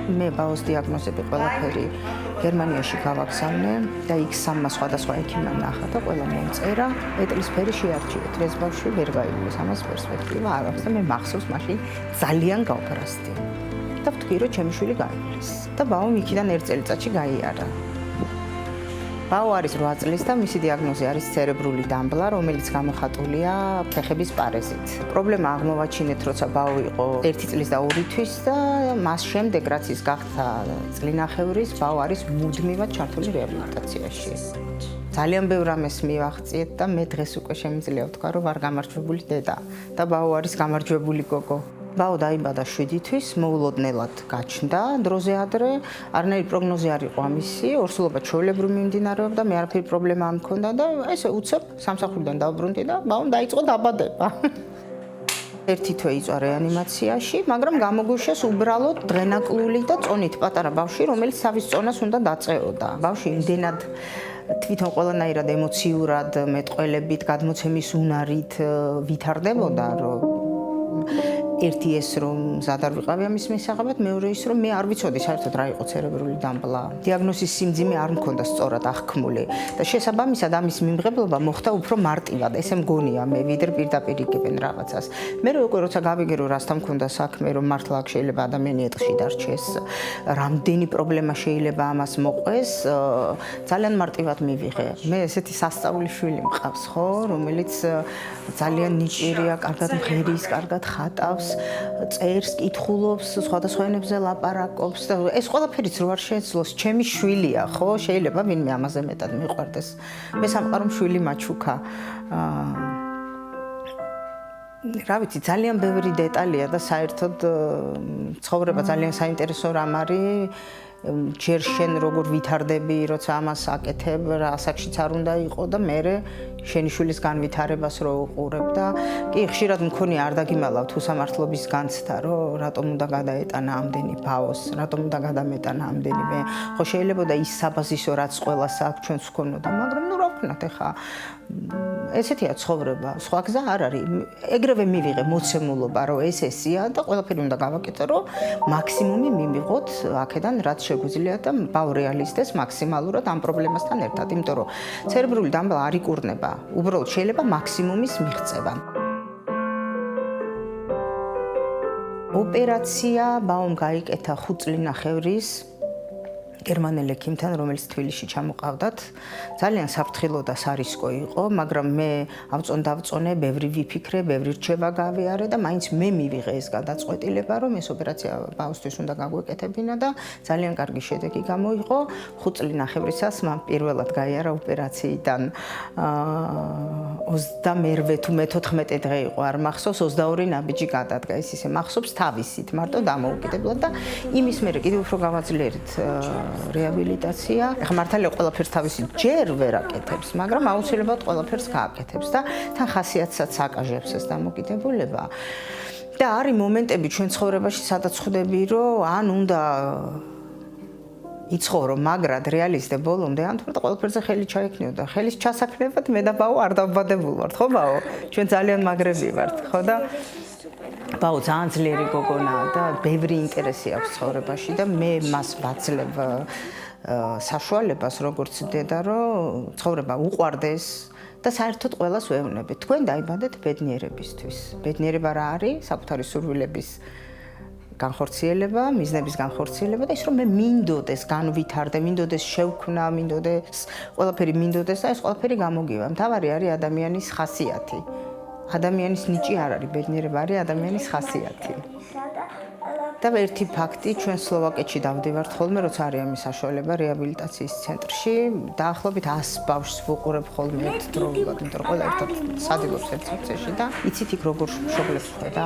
მე ბაოს დიაგნოზები ყველაფერი გერმანიაში გავაგზავნე და იქ სამმა სხვადასხვა ექიმმა ნახა და ყველა მომწერა. ეტლისფერი შეარჩიეთ, ეს ბავშვი ვერ გაიგოს, ამას პერსპექტივა არ აქვს და მე მახსოვს მაშინ ძალიან გავბრასდი. და ვთქვი, რომ ჩემი შვილი გაიგეს. და ბაომ იქიდან 1 წელიწადში გაიარა. ბაო არის 8 წლის და მისი დიაგნოზი არის ცერებრული დამბლა, რომელიც გამოხატულია ფეხების პარეზით. პრობლემა აღმოვაჩინეთ, როცა ბაო იყო 1 წლის და 2 თვის და მას შემდეგ, რაც ის გახდა წლინახევრის, ბაო არის მუდმივად ჩართული რეაბილიტაციაში. ძალიან ბევრ რამეს მივაღწიეთ და მე დღეს უკვე შემიძლია ვთქვა, რომ ვარ გამარჯვებული დედა და ბაო არის გამარჯვებული გოგო. ბაო დაიბადა 7 თვის, მოულოდნელად გაჩნდა დროზე ადრე, არანაირი პროგნოზი არ იყო ამისი, ორსულობა ჩვეულებრივ მიმდინარეობდა, მე არაფერი პრობლემა არ მქონდა და ესე უცებ სამსახურიდან დავბრუნდი და ბაომ დაიწყო დაბადება. ერთი თვე იწვა რეანიმაციაში, მაგრამ გამოგვიშეს უბრალოდ დღენაკლული და წონით პატარა ბავშვი, რომელიც თავის წონას უნდა დაწყეოდა. ბავშვი იმდენად თვითონ ყველანაირად ემოციურად, მეტყველებით, გადმოცემის უნარით ვითარდებოდა, რომ ერთი ეს რომ მზად არ ვიყავი ამის მისაღებად, მეორე ის რომ მე არ ვიცოდი საერთოდ რა იყო ცერებრული დამბლა. დიაგნოზის სიმძიმე არ მქონდა სწორად აღქმული და შესაბამისად ამის მიმღებლობა მოხდა უფრო მარტივად. ესე მგონია მე, ვიდრე პირდაპირ იგებენ რაღაცას. მე უკვე როცა გავიგე რომ რასთან მქონდა საქმე, რომ მართლა აქ შეიძლება ადამიანი ეტყში დარჩეს, რამდენი პრობლემა შეიძლება ამას მოყვეს, ძალიან მარტივად მივიღე. მე ესეთი სასწაული შვილი მყავს, ხო, რომელიც ძალიან ნიჭიერია, კარგად მღერის, კარგად ხატავს, წერს, კითხულობს, სხვადასხვა ენებზე ლაპარაკობს და ეს ყველაფერიც რო არ შეეძლოს, ჩემი შვილია, ხო? შეიძლება ვინმე ამაზე მეტად მიყვარდეს. მე სამყარო შვილი მაჩუქა. რა ვიცი, ძალიან ბევრი დეტალია და საერთოდ ცხოვრება ძალიან საინტერესო რამ არის. ჯერ შენ როგორ ვითარდები, როცა ამას აკეთებ, რა ასაკშიც არ უნდა იყო და მე შენი შვილის განვითარებას რო უყურებ და კი ხშირად მქონია არ დაგიმალავთ უსამართლობის განცდა, რომ რატომ უნდა გადაეტანა ამდენი ბაოს, რატომ უნდა გადამეტანა ამდენიმე. ხო შეიძლება და ის საბაზისო რაც ყველას აქვს ჩვენს ვქონოდა, მაგრამ ნუ რა ვქნათ ახლა ესეთია ცხოვრება, სხვა გზა არ არის. ეგრევე მივიღე მოცემულობა, რომ ეს ესია და ყველაფერი უნდა გავაკეთო, რომ მაქსიმუმი მივიღოთ აქედან რაც შეგვიძლია და ბაო რეალისტეს მაქსიმალურად ამ პრობლემასთან ერთად, იმიტომ რომ ცერებრული დამბლა არ იკურნება, უბრალოდ შეიძლება მაქსიმუმის მიღწევა. ოპერაცია ბაომ გაიკეთა 5 წლინახევრის გერმანელ ექიმთან, რომელიც თბილისში ჩამოყავდათ. ძალიან საფრთხილო და სარისკო იყო, მაგრამ მე ავწონე, ბევრი ვიფიქრე, ბევრი რჩევა გავიარე და მაინც მე მივიღე ეს გადაწყვეტილება, რომ ეს ოპერაცია ბაოსთვის უნდა გაგვეკეთებინა და ძალიან კარგი შედეგი გამოიღო. 5 წლინახევრისას მან პირველად გაიარა ოპერაციიდან 28 თუ 14 დღე იყო, არ მახსოვს, 22 ნაბიჯი გადადგა. ეს ისე მახსოვს თავისით, მარტო დამოუკიდებლად და იმის მერე კიდევ უფრო გავაძლიერეთ რეაბილიტაცია. ეხლა მართალია ყველაფერს თავისი ჯერ ვერ აკეთებს, მაგრამ აუცილებლად ყველაფერს გააკეთებს და თან ხასიათსაც აკაჟებს ეს დამოკიდებულება. და არის მომენტები ჩვენ ცხოვრებაში, სადაც ხვდები, რომ ან უნდა იცხოვრო მაგრად რეალისტე ბოლომდე, ან თუმცა ყველაფერზე ხელი ჩაიქნიო და ხელის ჩასაქნებად მე და ბაო არ დავბადებულ ვართ, ხო ბაო? ჩვენ ძალიან მაგრები ვართ, ხო და ბაო ძალიან ძლიერი გოგონაა და ბევრი ინტერესი აქვს ცხოვრებაში და მე მას ვაძლევ საშუალებას როგორც დედა, რომ ცხოვრება უყვარდეს და საერთოდ ყველას ვეუბნები. თქვენ დაიბადეთ ბედნიერებისთვის. ბედნიერება რა არის? საკუთარი სურვილების განხორციელება, მიზნების განხორციელება და ის რომ მე მინდოდეს განვითარდე, მინდოდეს შევქმნა, მინდოდეს ყველაფერი მინდოდეს და ეს ყველაფერი გამოგივა. მთავარი არის ადამიანის ხასიათი. ადამიანის ნიჭი არ არის, ბედნიერება არის ადამიანის ხასიათი. და ერთი ფაქტი, ჩვენ სლოვაკეთში დავდივართ ხოლმე, როცა არის ამის საშუალება რეაბილიტაციის ცენტრში, დაახლოებით 100 ბავშვს ვუყურებ ხოლმე ერთდროულად, იმიტომ რომ ყველა ერთად სადილობს ერთ სივრცეში და იცით იქ როგორ მშობლებს ხვდა?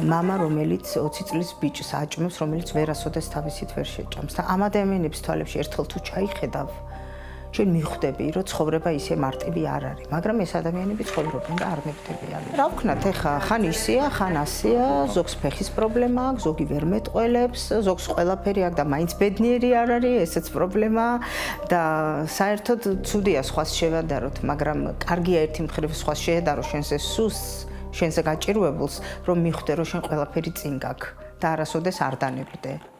მამა, რომელიც 20 წლის ბიჭს აჭმევს, რომელიც ვერასოდეს თავისით ვერ შეჭამს და ამ ადამიანების თვალებში ერთხელ თუ ჩაიხედავ, ჩვენ მიხვდები, რომ ცხოვრება ისე მარტივი არ არის, მაგრამ ეს ადამიანები ცხოვრობენ და არ მეგდებიან. რა ვქნათ, ეხა ხან ისეა, ხან ასეა, ზოგს ფეხის პრობლემა აქვს, ზოგი ვერ მეტყველებს, ზოგს ყველაფერი აქვს და მაინც ბედნიერი არ არის, ესეც პრობლემაა და საერთოდ ცუდია სხვას შევადაროთ, მაგრამ კარგია ერთი მხრივ სხვას შეედარო შენზე სუსს, შენზე გაჭირვებულს, რომ მიხვდე, რომ შენ ყველაფერი წინ გაქვს და არასოდეს არ დანებდე.